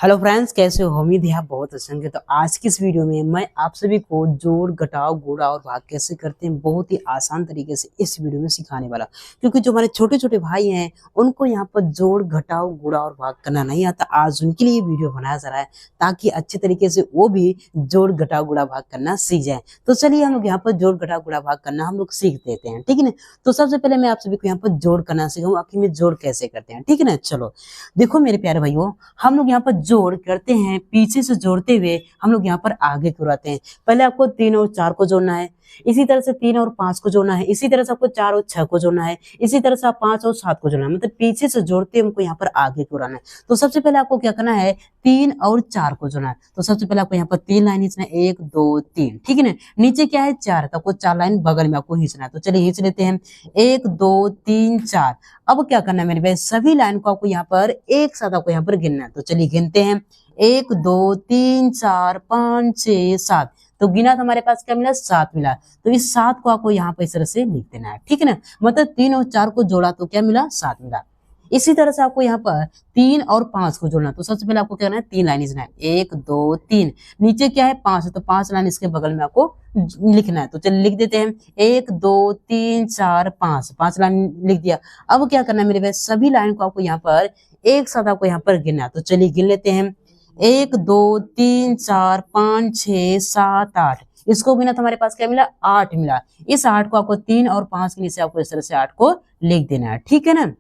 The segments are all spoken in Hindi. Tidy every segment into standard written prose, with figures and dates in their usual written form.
हेलो फ्रेंड्स, कैसे हो? उम्मीद है आप बहुत अच्छे होंगे। तो आज की इस वीडियो में मैं आप सभी को जोड़, घटाव, गुणा और भाग कैसे करते हैं बहुत ही आसान तरीके से इस वीडियो में सिखाने वाला। क्योंकि जो हमारे छोटे छोटे भाई हैं उनको यहाँ पर जोड़, घटाव, गुणा और भाग करना नहीं आता। आज उनके लिए वीडियो बनाया जा रहा है ताकि अच्छे तरीके से वो भी जोड़, घटाव, गुणा, भाग करना सीख जाए। तो चलिए हम लोग यहाँ पर जोड़, घटाव, गुणा, भाग करना हम लोग सीख देते हैं, ठीक है ना। तो सबसे पहले मैं आप सभी को यहाँ पर जोड़ करना सिखाऊंगा, आखिर में जोड़ कैसे करते हैं, ठीक है ना। चलो देखो मेरे प्यारे भाइयों, हम लोग यहाँ पर जोड़ करते हैं, पीछे से जोड़ते हुए हम लोग यहाँ पर आगे क्यों आते हैं। पहले आपको 3 और 4 को जोड़ना है, इसी तरह से 3 और 5 को जोड़ना है, इसी तरह से आपको 4 और 6 को जोड़ना है, इसी तरह से आप 5 और 7 को जोड़ना है। मतलब पीछे से जोड़ते हमको यहाँ पर आगे क्यों आना है। तो सबसे पहले आपको क्या करना है, 3 और 4 को जोड़ना है। तो सबसे पहले आपको यहाँ पर 3 लाइन खींचना है, 1 2 3, ठीक है ना। नीचे क्या है 4, तो आपको 4 लाइन बगल में आपको खींचना है। तो चलिए खींच लेते हैं, 1 2 3 4। अब क्या करना है मेरे भाई, सभी लाइन को आपको यहाँ पर एक साथ आपको यहाँ पर गिनना है। तो चलिए गिनते हैं, 1 2 3 4 5 6 7। तो गिना तो हमारे पास क्या मिला, 7 मिला। तो इस 7 को आपको यहाँ पर इस तरह से लिख देना है, ठीक है ना। मतलब 3 और 4 को जोड़ा तो क्या मिला, 7 मिला। इसी तरह से आपको यहाँ पर 3 और 5 को जोड़ना। तो सबसे पहले आपको क्या करना है, 3 लाइन लिखना है, 1 2 3। नीचे क्या है 5 है, तो 5 लाइन इसके बगल में आपको लिखना है। तो चलिए लिख देते हैं, 1 2 3 4 5, 5 लाइन लिख दिया। अब क्या करना है मेरे भाई, सभी लाइन को आपको यहाँ पर एक साथ आपको यहाँ पर गिनना है। तो चलिए गिन लेते हैं, 1 2 3 4 5 6 7 8। इसको गिना तो हमारे पास क्या मिला, 8 मिला। इस 8 को आपको 3 और 5 के नीचे आपको इस तरह से 8 को लिख देना है, ठीक है ना।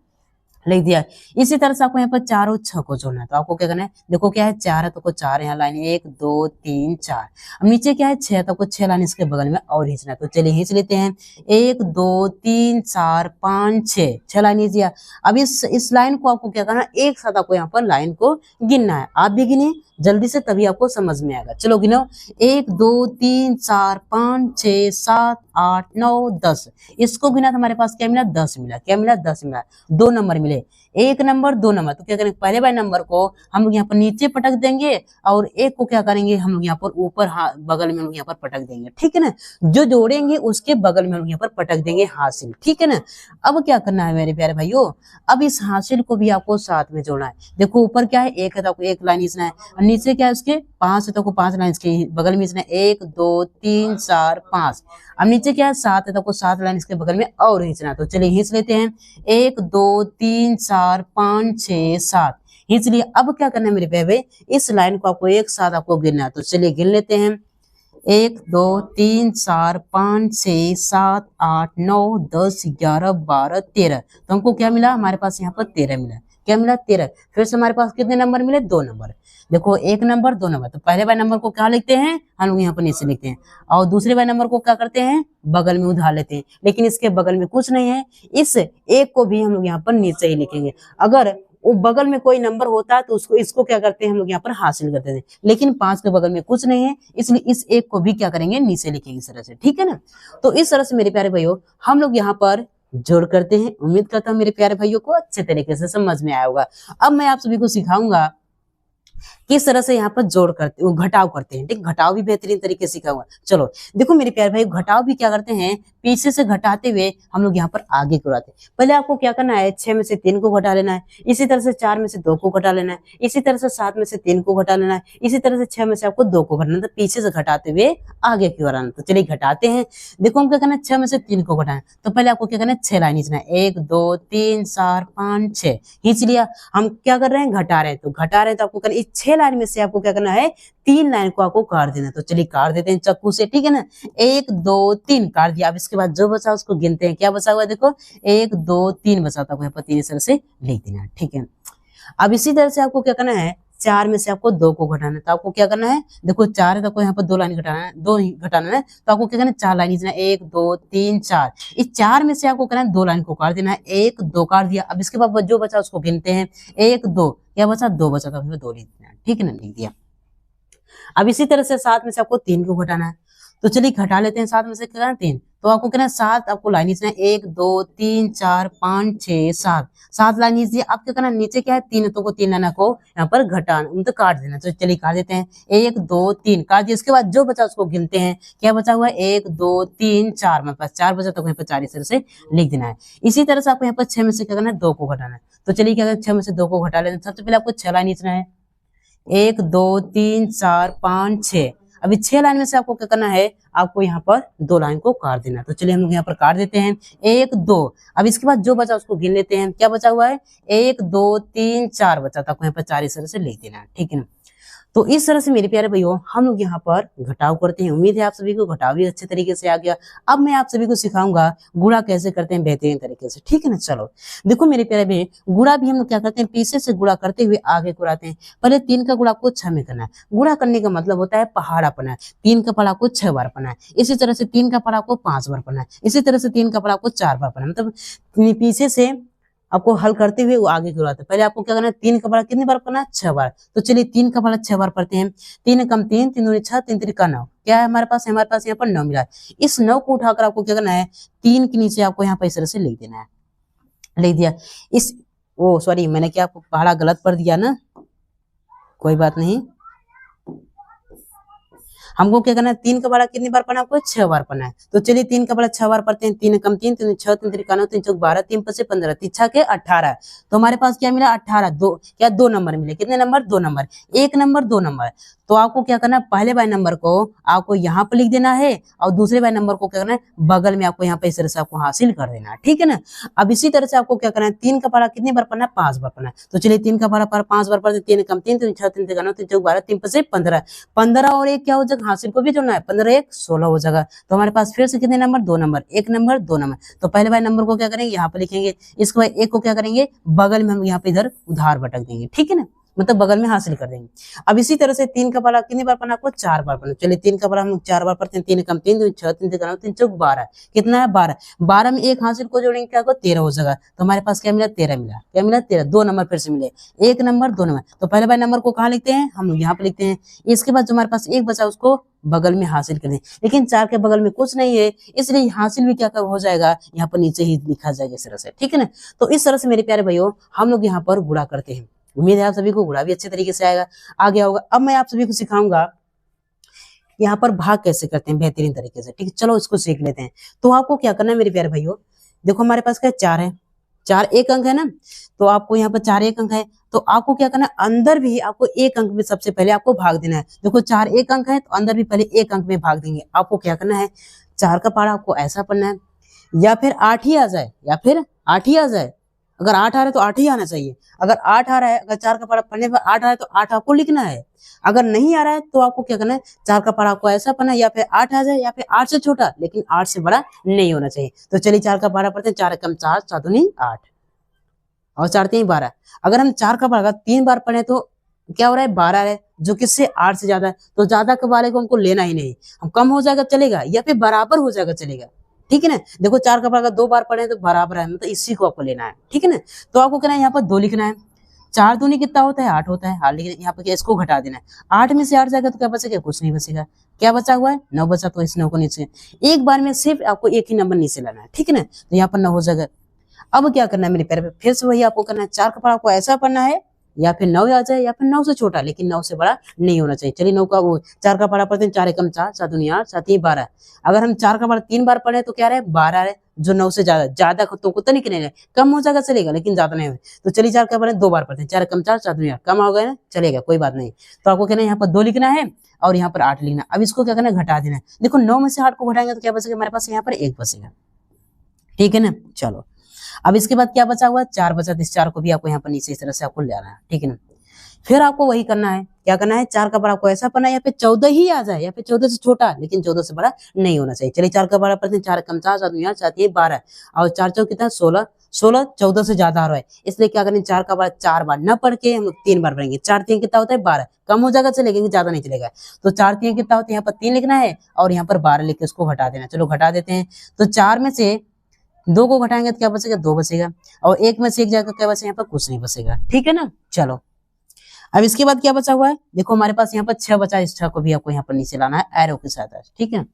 लिख दिया। इसी तरह से आपको यहाँ पर 4 और 6 को जोड़ना है। तो आपको क्या करना है, देखो क्या है 4 है तो आपको 4 यहाँ लाइन, 1 2 3 4। अब नीचे क्या है 6, तो आपको 6 लाइन इसके बगल में और खींचना है। तो चलिए खींच लेते हैं, 1 2 3 4 5 6, 6 लाइन खींच दिया। अब इस लाइन को आपको क्या करना है, एक साथ आपको यहाँ पर लाइन को गिनना है। आप भी गिने जल्दी से, तभी आपको समझ में आएगा। चलो गिनो, 1 2 3 4 5 6 7 8 9 10। इसको गिना तो हमारे पास क्या मिला, 10 मिला। क्या मिला, 10 मिला। 2 नंबर मिले, 1 नंबर 2 नंबर। तो क्या करेंगे, पहले वाले नंबर को हम लोग यहाँ पर नीचे पटक देंगे और एक को क्या करेंगे, हम लोग यहाँ पर ऊपर बगल में हम लोग यहाँ पर पटक देंगे, ठीक है ना। जो जोड़ेंगे उसके बगल में हम लोग यहाँ पर पटक देंगे हासिल, ठीक है ना। अब क्या करना है मेरे प्यारे भाइयों, अब इस हासिल को भी आपको साथ में जोड़ना है। देखो ऊपर क्या है 1 है, तो आपको 1 लाइन खींचना है। और नीचे क्या है उसके 5 है, तो आपको 5 लाइन इसके बगल में खींचना है, 1 2 3 4 5। अब नीचे क्या है 7 है, तो आपको 7 लाइन इसके बगल में और खींचना है। तो चलिए खींच लेते हैं, 1 2 3 4 5 6 7। इसलिए अब क्या करना है मेरे प्यारे, इस लाइन को आपको एक साथ आपको गिनना है। तो चलिए गिन लेते हैं, 1 2 3 4 5 6 7 8 9 10 11 12 13। तो हमको क्या मिला, हमारे पास यहाँ पर 13 मिला। क्या मिला, 13। फिर से हमारे पास कितने नंबर मिले, 2 नंबर। देखो 1 नंबर 2 नंबर। तो पहले वाले नंबर को क्या लिखते हैं, हम लोग यहाँ पर नीचे लिखते हैं। और दूसरे वाले नंबर को क्या करते हैं, बगल में उधार लेते हैं। लेकिन इसके बगल में कुछ नहीं है, इस एक को भी हम लोग यहाँ पर नीचे ही लिखेंगे। अगर वो बगल में कोई नंबर होता है तो उसको इसको क्या करते हैं, हम लोग यहाँ पर हासिल करते थे। लेकिन 5 के बगल में कुछ नहीं है, इसलिए इस एक को भी क्या करेंगे, नीचे लिखेंगे इस तरह से, ठीक है ना। तो इस तरह से मेरे प्यारे भाइयों हम लोग यहाँ पर जोड़ करते हैं। उम्मीद करता हूँ मेरे प्यारे भाइयों को अच्छे तरीके से समझ में आया होगा। अब मैं आप सभी को सिखाऊंगा किस तरह से यहाँ पर जोड़ करते वो घटाव करते हैं, ठीक। घटाव भी बेहतरीन तरीके से सिखाऊंगा। चलो देखो मेरे प्यारे भाई, घटाव भी क्या करते हैं, पीछे से घटाते हुए हम लोग यहाँ पर आगे को आते हैं। पहले आपको क्या करना है, 6 में से 3 को घटा लेना है। इसी तरह से 4 में से 2 को घटा लेना है। इसी तरह से 7 में से 3 को घटा लेना है। इसी तरह से 6 में से आपको 2 को घटाना है। तो पीछे से घटाते हुए आगे की ओर आना। तो चलिए घटाते हैं। देखो हम क्या करना है, 6 में से 3 को घटाना है। तो पहले आपको क्या करना है, 6 लाइन खींचना है, 1 2 3 4 5 6 खींच लिया। हम क्या कर रहे हैं, घटा रहे हैं। तो घटा रहे हैं तो आपको करना, इस 6 लाइन में से आपको क्या करना है, 3 लाइन को आपको काट देना। तो चलिए काट देते हैं चाकू से, ठीक है ना। 1 2 3 काट दिया। अब इसके बाद जो बचा उसको गिनते हैं। क्या बचा हुआ है, देखो 1 2 3 बचा था, यहाँ पर 3 इस तरह से लिख देना, ठीक है। अब इसी तरह से आपको क्या करना है, 4 में से आपको 2 को घटाना है। तो आपको क्या करना है, देखो 4 है तो आपको यहाँ पर 2 लाइन घटाना है, 2 घटाना है। तो आपको क्या करना है, 4 लाइन खींचना है, 1 2 3 4। इस 4 में से आपको करना है 2 लाइन को काट देना है, 1 2 काट दिया। अब इसके बाद जो बचा उसको गिनते हैं, 1 2, क्या बचा, 2 बचा, तो 2 लिख देना, ठीक है ना, लिख दिया। अब इसी तरह से 7 में से आपको 3 को घटाना है। तो चलिए घटा लेते हैं, 7 में से क्या 3। तो आपको कहना है 7 आपको लाइन खींचना है, 1 2 3 4 5 6 7। 7 लाइन खींच दिया। अब क्या करना है, नीचे क्या है 3, तो को 3 लाइन को यहाँ पर घटाना, मतलब काट देना। तो चलिए काट देते हैं, 1 2 3 काट दिया। इसके बाद जो बचा उसको गिनते हैं। क्या बचा हुआ है, 1 2 3 4, मेरे पास 4 बचा, तो यहाँ पर 4 इस तरह से लिख देना है। इसी तरह से आपको यहाँ पर 6 में से क्या करना है, 2 को घटाना है। तो चलिए क्या 6 में से 2 को घटा लेना। सबसे पहले आपको 6 लाइन खींचना है, 1 2 3 4 5 6। अभी 6 लाइन में से आपको क्या करना है, आपको यहाँ पर 2 लाइन को काट देना। तो चलिए हम लोग यहाँ पर काट देते हैं 1 2। अब इसके बाद जो बचा उसको गिन लेते हैं। क्या बचा हुआ है, 1 2 3 4 बचा था, आपको यहाँ पर 4 इस तरह से लिख देना है, ठीक है ना। तो इस तरह से मेरे प्यारे भाइयों हम लोग यहाँ पर घटाव करते हैं। उम्मीद है आप सभी को घटाव भी अच्छे तरीके से आ गया। अब मैं आप सभी को सिखाऊंगा गुणा कैसे करते हैं बेहतरीन तरीके से, ठीक है ना। चलो देखो मेरे प्यारे भाई, गुणा भी हम लोग क्या करते हैं, पीछे से गुणा करते हुए आगे को आते हैं। पहले 3 का गुणा आपको 6 में करना है। गुणा करने का मतलब होता है पहाड़ा पना है। 3 का पढ़ा आपको 6 बार पढ़ना है। इसी तरह से 3 का पढ़ा आपको 5 बार पढ़ना है। इसी तरह से 3 का पढ़ा आपको 4 बार पढ़ना है। मतलब पीछे से आपको हल करते हुए वो आगे की ओर आता है। पहले आपको क्या करना है, 3 का पढ़ा कितनी बार करना है, 6 बार। तो चलिए 3 का पढ़ा 6 बार पढ़ते हैं। 3 कम 3, 3 दूनी 6, 3 त्रिका 9। क्या है हमारे पास, यहाँ पर 9 मिला है। इस 9 को उठाकर आपको क्या करना है, 3 के नीचे आपको यहाँ पर इस तरह से लिख देना है। लिख दिया। इस ओ सॉरी, मैंने क्या आपको पढ़ा गलत पढ़ दिया ना, कोई बात नहीं। हमको क्या करना है, 3 का पढ़ा कितनी बार पढ़ना है, आपको 6 बार पढ़ना है। तो चलिए 3 का पढ़ा 6 बार पढ़ते हैं। 3 कम 3, 3 6, 3 त्रिका 9, 3 चौक 12, 3 5 15, 3 6 के 18। तो हमारे पास क्या मिला, 18। दो क्या, 2 नंबर मिले। कितने नंबर, 2 नंबर। 1 number 2 number. तो आपको क्या करना है, पहले बाय नंबर को आपको यहाँ पर लिख देना है और दूसरे बाय नंबर को क्या करना है, बगल में आपको यहाँ पे इस तरह से आपको हासिल कर देना है, ठीक है ना। अब इसी तरह से आपको क्या करना है, 3 का पढ़ा कितनी बार पढ़ना है, 5 बार पढ़ना है। तो चलिए 3 का पढ़ा 5 बार पढ़ते, 3 कम 3, 3 6, 3 त्रिका 9, 3 चौक 12, 3 5 15। 15 और 1 क्या हो जाएगा, हासिल को भी जोड़ना है। 15 1 16 हो जाएगा। तो हमारे पास फिर से कितने नंबर, 2 नंबर। 1 number 2 number. तो पहले बाय नंबर को क्या करेंगे, यहाँ पे लिखेंगे। इसके बाद 1 को क्या करेंगे, बगल में हम यहाँ पे इधर उधार भटक देंगे, ठीक है ना, मतलब बगल में हासिल कर देंगे। अब इसी तरह से 3 का पढ़ा कितनी बार पढ़ना, आपको 4 बार पढ़ना। चलिए 3 का पढ़ा हम 4 बार पढ़ते हैं। 3 कम 3, 2 6, 3 त्रिका 9, 3 चौक 12। कितना है, 12। 12 में 1 हासिल को जोड़ेंगे, क्या 13 हो जाएगा। तो हमारे पास क्या मिला, 13 मिला। क्या मिला, 13। 2 नंबर फिर से मिले, 1 नंबर 2 नंबर। तो पहले बार नंबर को कहाँ लिखते हैं, हम यहाँ पे लिखते हैं। इसके बाद जो हमारे पास 1 बचा उसको बगल में हासिल कर दें। लेकिन 4 के बगल में कुछ नहीं है, इसलिए हासिल भी क्या हो जाएगा, यहाँ पर नीचे ही लिखा जाएगा इस तरह से, ठीक है ना। तो इस तरह से मेरे प्यारे भाइयों हम लोग यहाँ पर गुणा करते हैं। उम्मीद है आप सभी को गुणा भी अच्छे तरीके से आ गया होगा। अब मैं आप सभी को सिखाऊंगा यहाँ पर भाग कैसे करते हैं बेहतरीन तरीके से, ठीक है। चलो इसको सीख लेते हैं। तो आपको क्या करना है मेरे प्यारे भाइयों, देखो हमारे पास क्या 4 है, 4 एक अंक है ना। तो आपको यहाँ पर 4 एक अंक है, तो आपको क्या करना है, अंदर भी आपको 1 अंक में सबसे पहले आपको भाग देना है। देखो 4 एक अंक है, तो अंदर भी पहले 1 अंक में भाग देंगे। आपको क्या करना है, 4 का पहाड़ा आपको ऐसा पढ़ना है, या फिर 8 ही आ जाए, या फिर 8 ही आ जाए। अगर 8 आ रहा है तो 8 ही आना चाहिए। अगर 8 आ रहा है, अगर 4 का पढ़ा पढ़ने पर 8 आ रहा है तो 8 आपको लिखना है। अगर नहीं आ रहा है तो आपको क्या करना है, 4 का पढ़ा आपको ऐसा पढ़ना है, या फिर 8 आ जाए या फिर 8 से छोटा, लेकिन 8 से बड़ा नहीं होना चाहिए। तो चलिए 4 का पढ़ा पढ़ते हैं। 4 कम 4, 4 दूनी 8 और 4 3 12। अगर हम 4 का पढ़ा 3 बार पढ़े तो क्या हो रहा है, 12 है, जो किससे 8 से ज्यादा है। तो ज्यादा के वाले को हमको लेना ही नहीं, हम कम हो जाएगा चलेगा, या फिर बराबर हो जाएगा चलेगा, ठीक है ना। देखो 4 का पढ़ा 2 बार पढ़े तो बराबर है, मतलब इसी को आपको लेना है, ठीक है ना। तो आपको कहना है यहाँ पर 2 लिखना है। 4 दूनी कितना होता है, 8 होता है। हाँ, लेकिन यहाँ पर क्या, इसको घटा देना है। 8 में से 8 जाएगा तो क्या बचेगा, कुछ नहीं बचेगा। क्या बचा हुआ है, 9 बचा। तो इस 9 को नीचे एक बार में सिर्फ आपको एक ही नंबर नीचे लाना है, ठीक है ना। तो यहाँ पर 9 हो जाएगा। अब क्या करना है मेरे प्यारे, फिर से वही आपको करना है। 4 का पढ़ा आपको ऐसा पढ़ना है, या फिर 9 आ जाए, या फिर 9 से छोटा, लेकिन 9 से बड़ा नहीं होना चाहिए। चलिए 9 का वो 4 का पढ़ा पढ़ते हैं। 4 एकम 4, 7 दूनी 8, 7 3 12। अगर हम 4 का पढ़ा 3 बार पढ़े तो क्या रहे, 12 है, जो 9 से ज्यादा तो कुछ नहीं करेगा, कम हो जाएगा चलेगा, लेकिन ज्यादा नहीं हो। तो चलिए 4 का पढ़े 2 बार पढ़ते हैं। 4 एकम 4, 7 दूनी 8, कम हो गया ना, चलेगा कोई बात नहीं। तो आपको कहना है यहाँ पर 2 लिखना है और यहाँ पर 8 लिखना। अब इसको क्या करना है, घटा देना है। देखो 9 में से 8 को घटाएंगे तो क्या बचेगा हमारे पास, यहाँ पर 1 बचेगा, ठीक है ना। चलो अब इसके बाद क्या बचा हुआ, 4 बचा। इस 4 को भी आपको यहाँ पर नीचे इस तरह से आपको ले आना है, ठीक है ना। फिर आपको वही करना है, क्या करना है, 4 का बड़ा आपको ऐसा पढ़ना है, या फिर 14 ही आ जाए, या फिर 14 से छोटा, लेकिन 14 से बड़ा नहीं होना चाहिए। चलिए 4 का बड़ा पढ़ते हैं। 4 कम 4, 7 दूनी 8, 7 3 12 और 4 चौक कितना 16। 16 14 से ज्यादा आ रहा है, इसलिए क्या करें, 4 का बड़ा 4 बार न पढ़ के हम 3 बार पढ़ेंगे। 4 3 कितना होता है, 12। कम हो जाएगा चलेगा, ज्यादा नहीं चलेगा। तो 4 3 कितना होता है, यहाँ पर 3 लिखना है और यहाँ पर 12 लिख के उसको घटा देना। चलो घटा देते हैं। तो 4 में से 2 को घटाएंगे तो क्या बचेगा, 2 बचेगा, और 1 में से 1 जाएगा, क्या बचेगा, यहाँ पर कुछ नहीं बचेगा, ठीक है ना। चलो अब इसके बाद क्या बचा हुआ है, देखो हमारे पास यहाँ पर 6 बचा। इस 6 को भी आपको यहाँ पर नीचे लाना है एरो के साथ, ठीक है।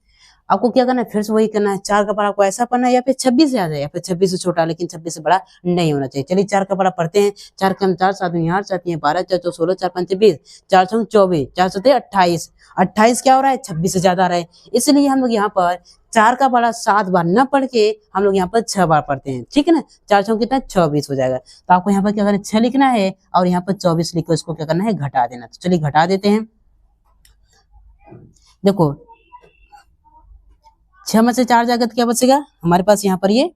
आपको क्या करना है, फिर से वही करना है। 4 का पढ़ा आपको ऐसा पढ़ना है, या फिर 26 से आ जाए, या फिर 26 से छोटा, लेकिन 26 से बड़ा नहीं होना चाहिए। चलिए 4 का पढ़ा पढ़ते हैं। 4 कम 4, 7 दूनी 8, 7 3 12, 4 4 16, 4 5 20, 4 6 24, 4 7 28। 28 क्या हो रहा है, 26 से ज्यादा आ रहा है, इसलिए हम लोग यहाँ पर 4 का पारा 7 बार न पढ़ के हम लोग यहाँ पर 6 बार पढ़ते हैं, ठीक है ना। 4 चौक कितना 24 हो जाएगा। तो आपको यहाँ पर क्या करना है, 6 लिखना है और यहाँ पर 24 लिखो, इसको क्या करना है, घटा देना। तो चलिए घटा देते हैं। देखो 6 में से 4 जाएगा तो क्या बचेगा हमारे पास, यहाँ पर ये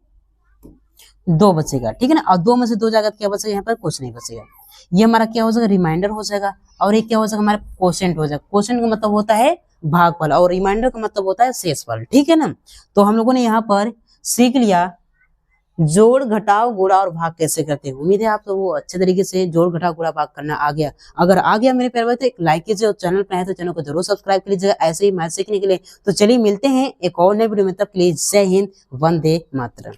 2 बचेगा, ठीक है ना। और 2 में से 2 जाएगा तो क्या बचेगा, यहाँ पर कुछ नहीं बचेगा। ये हमारा क्या हो जाएगा, रिमाइंडर हो जाएगा। और एक क्या हो जाएगा, हमारा क्वोशिएंट हो जाएगा। क्वोशिएंट का मतलब होता है भागफल और रिमाइंडर का मतलब होता है शेषफल, ठीक है ना। तो हम लोगों ने यहाँ पर सीख लिया जोड़ घटाव गुणा और भाग कैसे करते हैं। उम्मीद है आप तो वो अच्छे तरीके से जोड़ घटाव गुणा भाग करना आ गया। अगर आ गया मेरे प्यारे भाई तो एक लाइक कीजिए और चैनल पे है तो चैनल को जरूर सब्सक्राइब कर लीजिएगा ऐसे ही मैथ सीखने के लिए। तो चलिए मिलते हैं एक और नए वीडियो में, तब के लिए जय हिंद, वंदे मातरम।